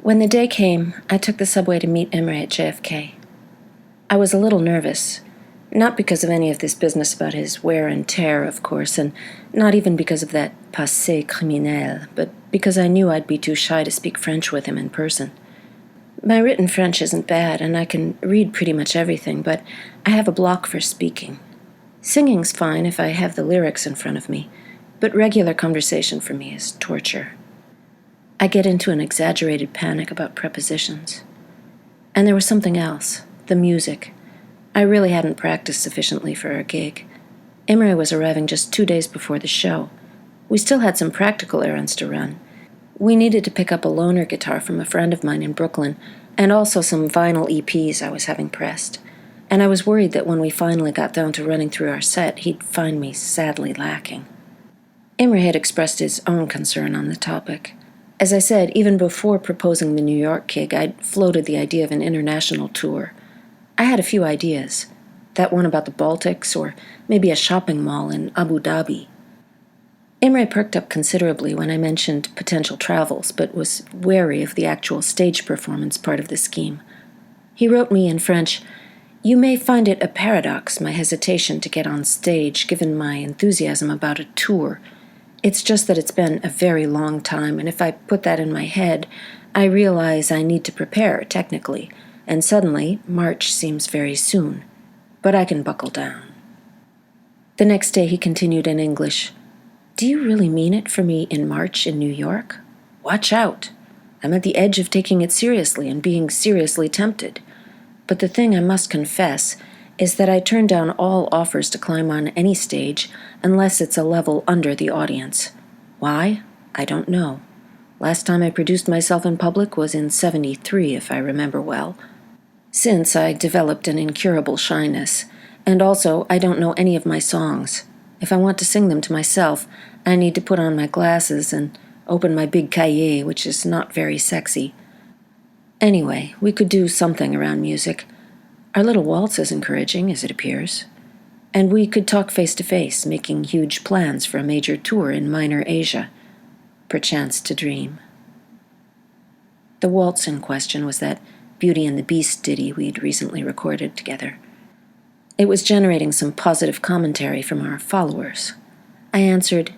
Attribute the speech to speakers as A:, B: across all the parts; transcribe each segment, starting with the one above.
A: When the day came, I took the subway to meet Imre at JFK. I was a little nervous, not because of any of this business about his wear and tear, of course, and not even because of that passé criminel, but because I knew I'd be too shy to speak French with him in person. My written French isn't bad, and I can read pretty much everything, but I have a block for speaking. Singing's fine if I have the lyrics in front of me, but regular conversation for me is torture. I get into an exaggerated panic about prepositions. And there was something else, the music. I really hadn't practiced sufficiently for our gig. Imre was arriving just 2 days before the show. We still had some practical errands to run. We needed to pick up a loaner guitar from a friend of mine in Brooklyn, and also some vinyl EPs I was having pressed. And I was worried that when we finally got down to running through our set, he'd find me sadly lacking. Imre had expressed his own concern on the topic. As I said, even before proposing the New York gig, I'd floated the idea of an international tour. I had a few ideas. That one about the Baltics, or maybe a shopping mall in Abu Dhabi. Imre perked up considerably when I mentioned potential travels, but was wary of the actual stage performance part of the scheme. He wrote me in French, "You may find it a paradox, my hesitation to get on stage, given my enthusiasm about a tour. It's just that it's been a very long time, and if I put that in my head, I realize I need to prepare, technically, and suddenly March seems very soon. But I can buckle down." The next day he continued in English, "Do you really mean it for me in March in New York? Watch out. I'm at the edge of taking it seriously and being seriously tempted. But the thing I must confess is that I turn down all offers to climb on any stage unless it's a level under the audience. Why? I don't know. Last time I produced myself in public was in '73, if I remember well. Since, I developed an incurable shyness, and also I don't know any of my songs. If I want to sing them to myself, I need to put on my glasses and open my big cahier, which is not very sexy. Anyway, we could do something around music. Our little waltz is encouraging, as it appears. And we could talk face-to-face, making huge plans for a major tour in Minor Asia. Perchance to dream. The waltz in question was that Beauty and the Beast ditty we'd recently recorded together. It was generating some positive commentary from our followers. I answered,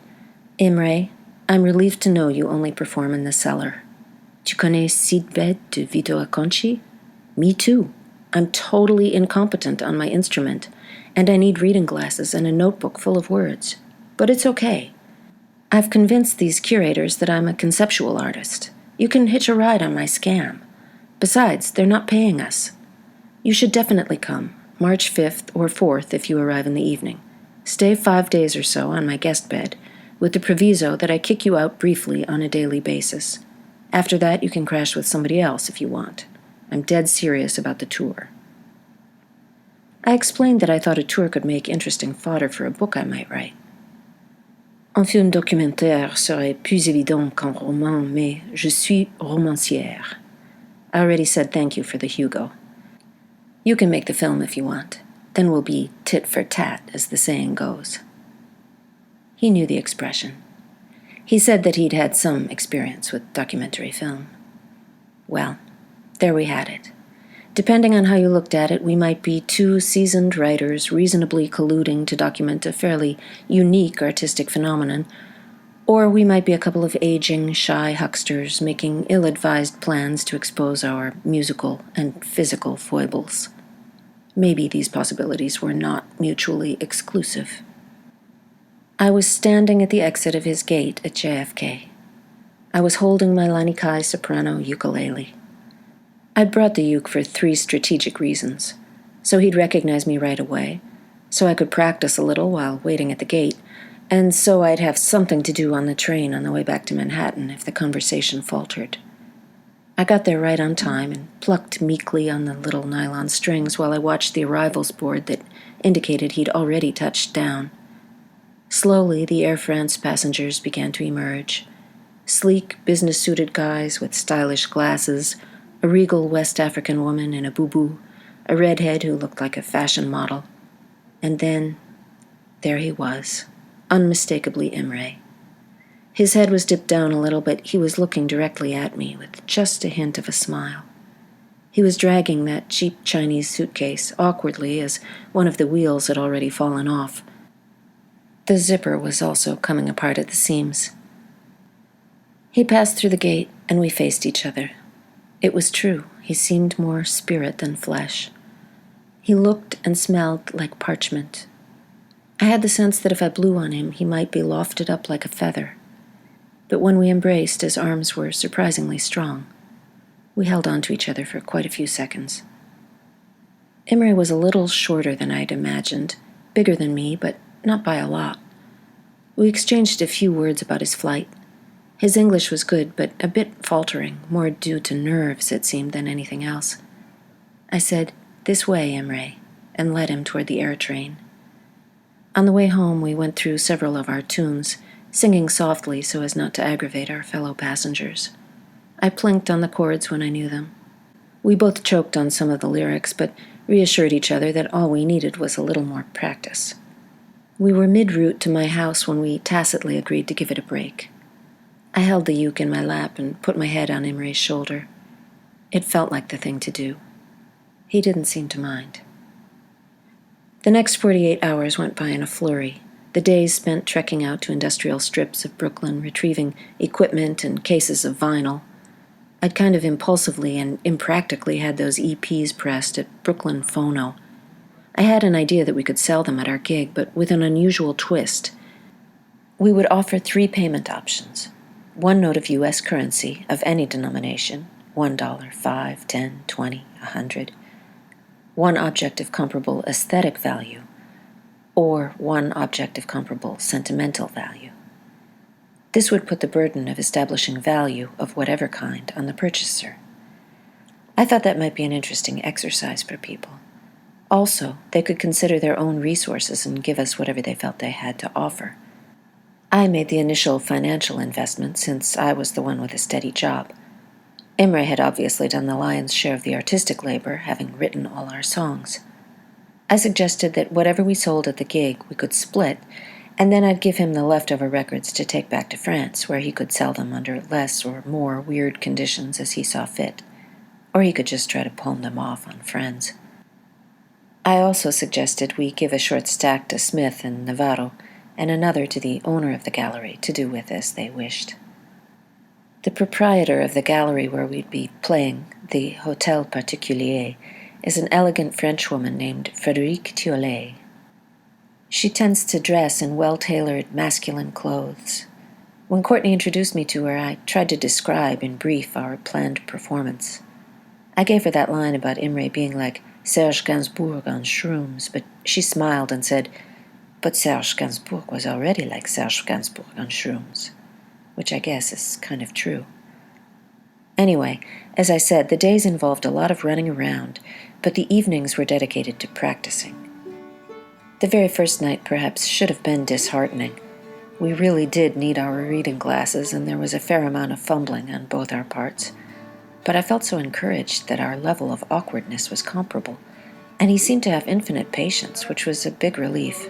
A: "Imre, I'm relieved to know you only perform in the cellar. Tu connais Seedbed de Vito Acconci? Me too. I'm totally incompetent on my instrument, and I need reading glasses and a notebook full of words. But it's okay. I've convinced these curators that I'm a conceptual artist. You can hitch a ride on my scam. Besides, they're not paying us. You should definitely come, March 5th or 4th if you arrive in the evening. Stay 5 days or so on my guest bed, with the proviso that I kick you out briefly on a daily basis. After that, you can crash with somebody else if you want. I'm dead serious about the tour." I explained that I thought a tour could make interesting fodder for a book I might write. "Un film documentaire serait plus évident qu'un roman, mais je suis romancière. I already said thank you for the Hugo. You can make the film if you want. Then we'll be tit for tat, as the saying goes." He knew the expression. He said that he'd had some experience with documentary film. Well, there we had it. Depending on how you looked at it, we might be two seasoned writers reasonably colluding to document a fairly unique artistic phenomenon, or we might be a couple of aging, shy hucksters making ill-advised plans to expose our musical and physical foibles. Maybe these possibilities were not mutually exclusive. I was standing at the exit of his gate at JFK. I was holding my Lanikai soprano ukulele. I'd brought the uke for 3 strategic reasons. So he'd recognize me right away, so I could practice a little while waiting at the gate, and so I'd have something to do on the train on the way back to Manhattan if the conversation faltered. I got there right on time and plucked meekly on the little nylon strings while I watched the arrivals board that indicated he'd already touched down. Slowly, the Air France passengers began to emerge. Sleek, business-suited guys with stylish glasses, a regal West African woman in a boo-boo, a redhead who looked like a fashion model. And then, there he was, unmistakably Imre. His head was dipped down a little, but he was looking directly at me with just a hint of a smile. He was dragging that cheap Chinese suitcase awkwardly as one of the wheels had already fallen off. The zipper was also coming apart at the seams. He passed through the gate, and we faced each other. It was true, he seemed more spirit than flesh. He looked and smelled like parchment. I had the sense that if I blew on him, he might be lofted up like a feather. But when we embraced, his arms were surprisingly strong. We held on to each other for quite a few seconds. Imre was a little shorter than I'd imagined, bigger than me, but not by a lot. We exchanged a few words about his flight. His English was good, but a bit faltering, more due to nerves, it seemed, than anything else. I said, "This way, Imre," and led him toward the air train. On the way home, we went through several of our tunes, singing softly so as not to aggravate our fellow passengers. I plinked on the chords when I knew them. We both choked on some of the lyrics, but reassured each other that all we needed was a little more practice. We were mid-route to my house when we tacitly agreed to give it a break. I held the uke in my lap and put my head on Imre's shoulder. It felt like the thing to do. He didn't seem to mind. The next 48 hours went by in a flurry, the days spent trekking out to industrial strips of Brooklyn, retrieving equipment and cases of vinyl. I'd kind of impulsively and impractically had those EPs pressed at Brooklyn Phono. I had an idea that we could sell them at our gig, but with an unusual twist. We would offer 3 payment options. 1 note of U.S. currency of any denomination, $1, $5, $10, $20, $100. 1 object of comparable aesthetic value, or 1 object of comparable sentimental value. This would put the burden of establishing value of whatever kind on the purchaser. I thought that might be an interesting exercise for people. Also, they could consider their own resources and give us whatever they felt they had to offer. I made the initial financial investment since I was the one with a steady job. Imre had obviously done the lion's share of the artistic labor, having written all our songs. I suggested that whatever we sold at the gig we could split, and then I'd give him the leftover records to take back to France, where he could sell them under less or more weird conditions as he saw fit. Or he could just try to palm them off on friends. I also suggested we give a short stack to Smith and Navarro, and another to the owner of the gallery to do with as they wished. The proprietor of the gallery where we'd be playing, the Hôtel Particulier, is an elegant Frenchwoman named Frédérique Thiollet. She tends to dress in well-tailored masculine clothes. When Courtney introduced me to her, I tried to describe in brief our planned performance. I gave her that line about Imre being like Serge Gainsbourg on shrooms, but she smiled and said, "But Serge Gainsbourg was already like Serge Gainsbourg on shrooms," which I guess is kind of true. Anyway, as I said, the days involved a lot of running around, but the evenings were dedicated to practicing. The very first night perhaps should have been disheartening. We really did need our reading glasses, and there was a fair amount of fumbling on both our parts. But I felt so encouraged that our level of awkwardness was comparable, and he seemed to have infinite patience, which was a big relief.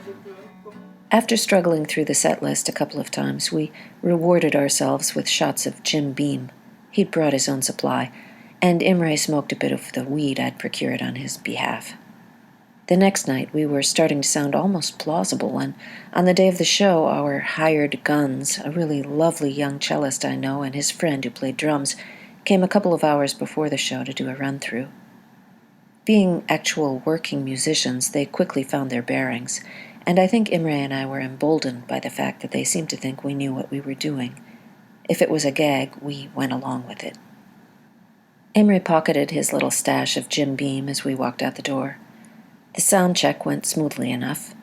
A: After struggling through the set list a couple of times, we rewarded ourselves with shots of Jim Beam. He'd brought his own supply, and Imre smoked a bit of the weed I'd procured on his behalf. The next night, we were starting to sound almost plausible, and on the day of the show, our hired guns, a really lovely young cellist I know and his friend who played drums, came a couple of hours before the show to do a run-through. Being actual working musicians, they quickly found their bearings, and I think Imre and I were emboldened by the fact that they seemed to think we knew what we were doing. If it was a gag, we went along with it. Imre pocketed his little stash of Jim Beam as we walked out the door. The sound check went smoothly enough.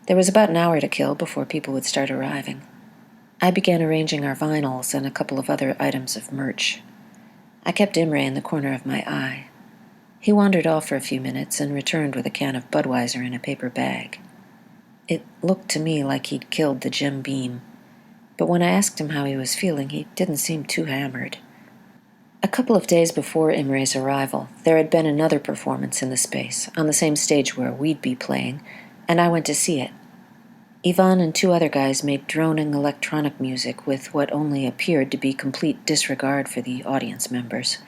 A: There was about an hour to kill before people would start arriving. I began arranging our vinyls and a couple of other items of merch. I kept Imre in the corner of my eye. He wandered off for a few minutes and returned with a can of Budweiser in a paper bag. It looked to me like he'd killed the Jim Beam, but when I asked him how he was feeling, he didn't seem too hammered. A couple of days before Imre's arrival, there had been another performance in the space, on the same stage where we'd be playing, and I went to see it. Ivan and two other guys made droning electronic music with what only appeared to be complete disregard for the audience members.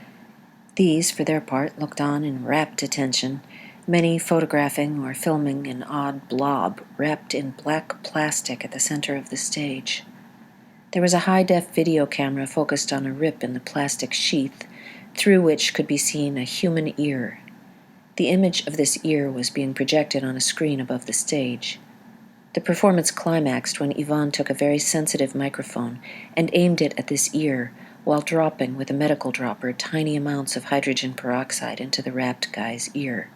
A: These, for their part, looked on in rapt attention, many photographing or filming an odd blob wrapped in black plastic at the center of the stage. There was a high-def video camera focused on a rip in the plastic sheath, through which could be seen a human ear. The image of this ear was being projected on a screen above the stage. The performance climaxed when Ivan took a very sensitive microphone and aimed it at this ear while dropping with a medical dropper tiny amounts of hydrogen peroxide into the wrapped guy's ear.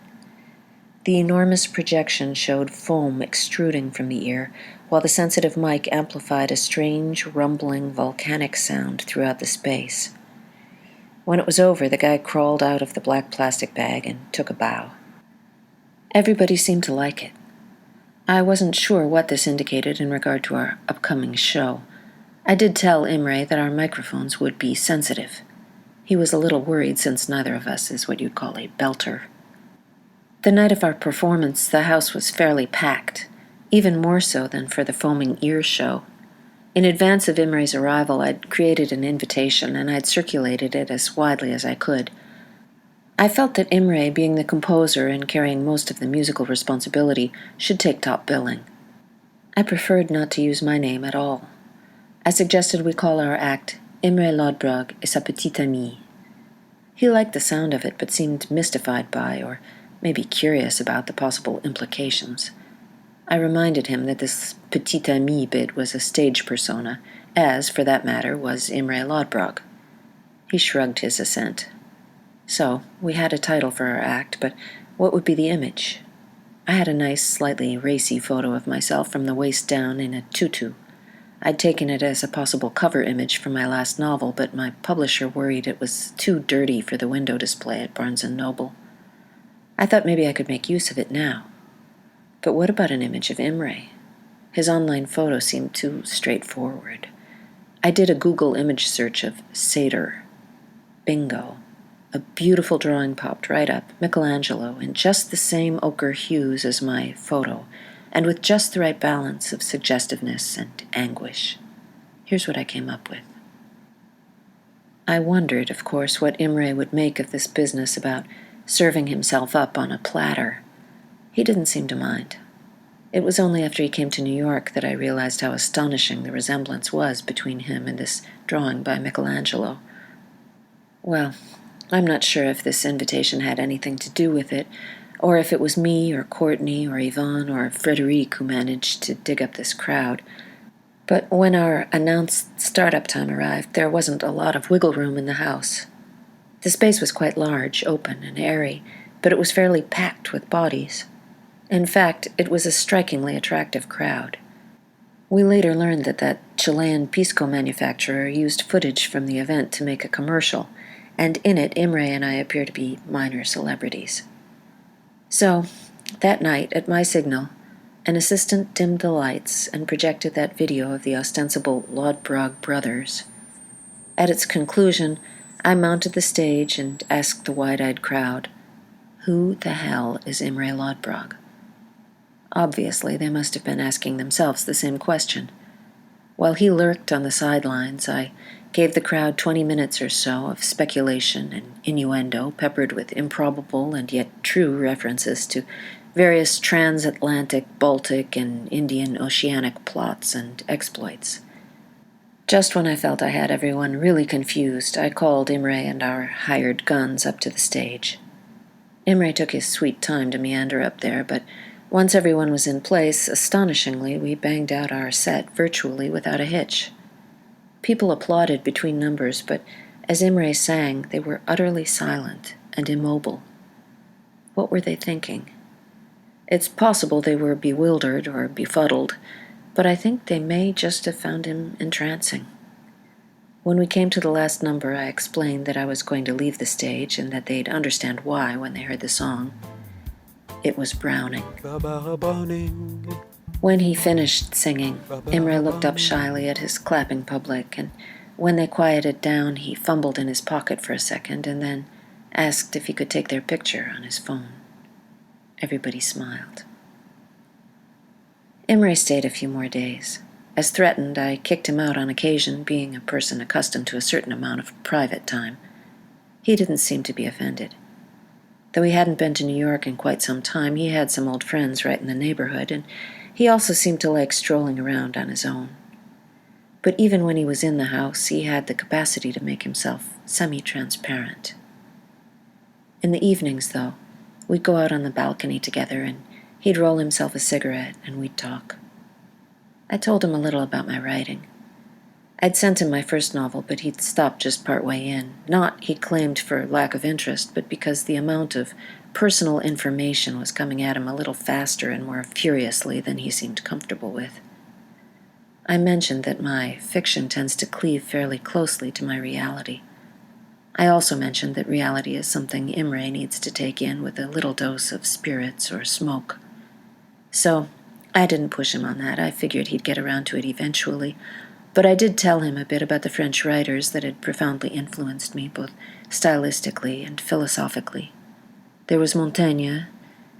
A: The enormous projection showed foam extruding from the ear, while the sensitive mic amplified a strange, rumbling, volcanic sound throughout the space. When it was over, the guy crawled out of the black plastic bag and took a bow. Everybody seemed to like it. I wasn't sure what this indicated in regard to our upcoming show. I did tell Imre that our microphones would be sensitive. He was a little worried since neither of us is what you'd call a belter. The night of our performance, the house was fairly packed, even more so than for the foaming ear show. In advance of Imre's arrival, I'd created an invitation, and I'd circulated it as widely as I could. I felt that Imre, being the composer and carrying most of the musical responsibility, should take top billing. I preferred not to use my name at all. I suggested we call our act Imre Lodbrog et sa petite amie. He liked the sound of it, but seemed mystified by, or maybe curious about, the possible implications. I reminded him that this petite amie bit was a stage persona, as, for that matter, was Imre Lodbrog. He shrugged his assent. So, we had a title for our act, but what would be the image? I had a nice, slightly racy photo of myself from the waist down in a tutu. I'd taken it as a possible cover image for my last novel, but my publisher worried it was too dirty for the window display at Barnes & Noble. I thought maybe I could make use of it now. But what about an image of Imre? His online photo seemed too straightforward. I did a Google image search of satyr. Bingo. A beautiful drawing popped right up, Michelangelo, in just the same ochre hues as my photo, and with just the right balance of suggestiveness and anguish. Here's what I came up with. I wondered, of course, what Imre would make of this business about serving himself up on a platter. He didn't seem to mind. It was only after he came to New York that I realized how astonishing the resemblance was between him and this drawing by Michelangelo. Well, I'm not sure if this invitation had anything to do with it, or if it was me or Courtney or Yvonne or Frederic who managed to dig up this crowd. But when our announced startup time arrived, there wasn't a lot of wiggle room in the house. The space was quite large, open, and airy, but it was fairly packed with bodies. In fact, it was a strikingly attractive crowd. We later learned that Chilean pisco manufacturer used footage from the event to make a commercial, and in it Imre and I appear to be minor celebrities. So, that night, at my signal, an assistant dimmed the lights and projected that video of the ostensible Lodbrog brothers. At its conclusion, I mounted the stage and asked the wide-eyed crowd, "Who the hell is Imre Lodbrog?" Obviously, they must have been asking themselves the same question. While he lurked on the sidelines, I gave the crowd 20 minutes or so of speculation and innuendo peppered with improbable and yet true references to various transatlantic, Baltic, and Indian Oceanic plots and exploits. Just when I felt I had everyone really confused, I called Imre and our hired guns up to the stage. Imre took his sweet time to meander up there, but once everyone was in place, astonishingly, we banged out our set virtually without a hitch. People applauded between numbers, but as Imre sang, they were utterly silent and immobile. What were they thinking? It's possible they were bewildered or befuddled, but I think they may just have found him entrancing. When we came to the last number, I explained that I was going to leave the stage and that they'd understand why when they heard the song. It was Browning. When he finished singing, Imre looked up shyly at his clapping public, and when they quieted down, he fumbled in his pocket for a second and then asked if he could take their picture on his phone. Everybody smiled. Imre stayed a few more days. As threatened, I kicked him out on occasion, being a person accustomed to a certain amount of private time. He didn't seem to be offended. Though he hadn't been to New York in quite some time, he had some old friends right in the neighborhood, and he also seemed to like strolling around on his own. But even when he was in the house, he had the capacity to make himself semi-transparent. In the evenings, though, we'd go out on the balcony together, and he'd roll himself a cigarette, and we'd talk. I told him a little about my writing. I'd sent him my first novel, but he'd stopped just partway in. Not, he claimed, for lack of interest, but because the amount of personal information was coming at him a little faster and more furiously than he seemed comfortable with. I mentioned that my fiction tends to cleave fairly closely to my reality. I also mentioned that reality is something Imre needs to take in with a little dose of spirits or smoke. So I didn't push him on that. I figured he'd get around to it eventually. But I did tell him a bit about the French writers that had profoundly influenced me, both stylistically and philosophically. There was Montaigne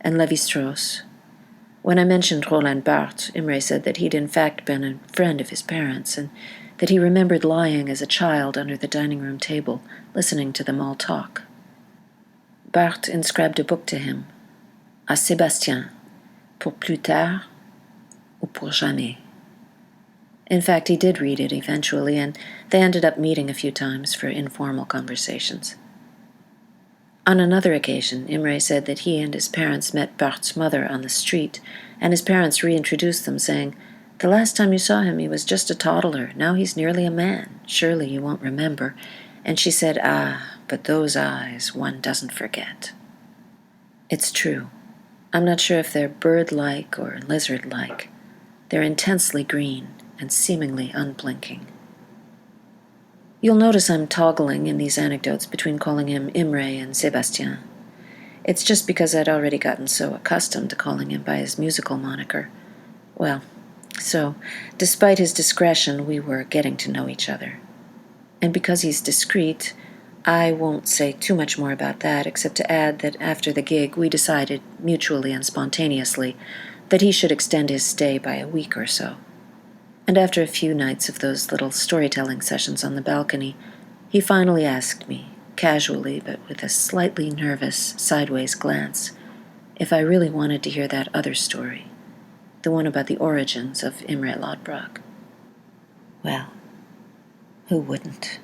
A: and Lévi-Strauss. When I mentioned Roland Barthes, Imre said that he'd in fact been a friend of his parents, and that he remembered lying as a child under the dining room table, listening to them all talk. Barthes inscribed a book to him, à Sébastien, pour plus tard ou pour jamais. In fact, he did read it eventually, and they ended up meeting a few times for informal conversations. On another occasion, Imre said that he and his parents met Barthes' mother on the street, and his parents reintroduced them, saying, "The last time you saw him, he was just a toddler. Now he's nearly a man. Surely you won't remember." And she said, "Ah, but those eyes, one doesn't forget." It's true. I'm not sure if they're bird-like or lizard-like. They're intensely green and seemingly unblinking. You'll notice I'm toggling in these anecdotes between calling him Imre and Sébastien. It's just because I'd already gotten so accustomed to calling him by his musical moniker. Well, so, despite his discretion, we were getting to know each other. And because he's discreet, I won't say too much more about that, except to add that after the gig, we decided, mutually and spontaneously, that he should extend his stay by a week or so. And after a few nights of those little storytelling sessions on the balcony, he finally asked me, casually but with a slightly nervous, sideways glance, if I really wanted to hear that other story, the one about the origins of Imre Lodbrog. Well, who wouldn't?